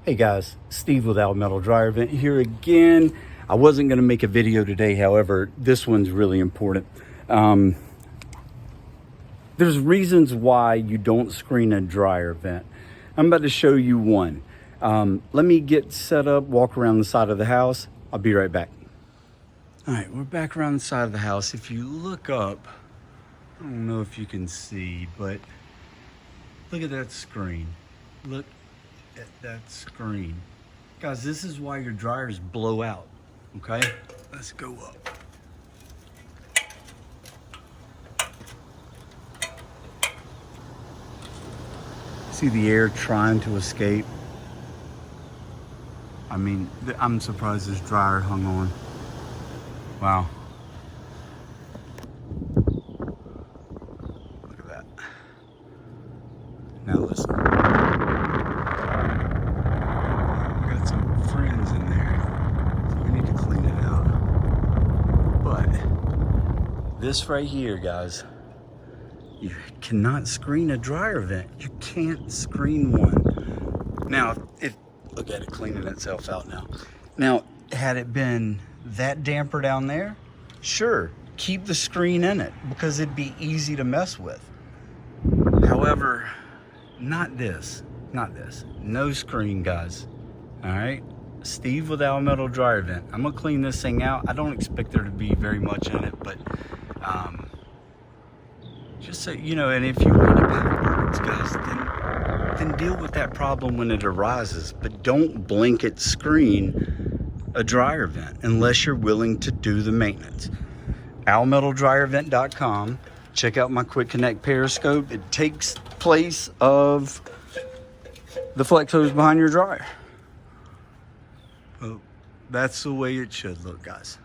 Hey guys, Steve with Almetal Dryer Vent here again. I wasn't going to make a video today, however, this one's really important. There's reasons why you don't screen a dryer vent. I'm about to show you one. Let me get set up, walk around the side of the house. I'll be right back. All right, we're back around the side of the house. If you look up, I don't know if you can see, but look at that screen. Look at that screen. Guys, this is why your dryers blow out, okay? Let's go up. See the air trying to escape? I mean, I'm surprised this dryer hung on. Wow. Look at that. Now listen. We got some friends in there, so we need to clean it out. But this right here, guys, you cannot screen a dryer vent. You can't screen one. Now, look at it cleaning itself out now. Now, had it been that damper down there, sure, keep the screen in it because it'd be easy to mess with. However, not this. No screen, guys. All right? Steve with Almetal Dryer Vent. I'm gonna clean this thing out. I don't expect there to be very much in it, but just so you know, and if you want to backwards, guys, then deal with that problem when it arises. But don't blanket screen a dryer vent unless you're willing to do the maintenance. AlmetalDryerVent.com. Check out my Quick Connect periscope. It takes place of the flex hose behind your dryer. Well, that's the way it should look, guys.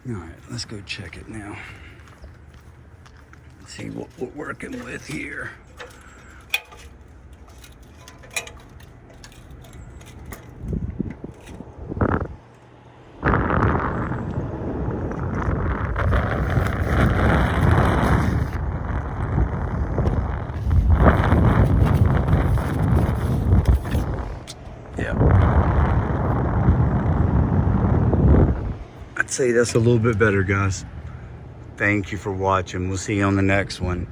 All right, let's go check it now. See what we're working with here. Yeah. I'd say that's a little bit better, guys. Thank you for watching. We'll see you on the next one.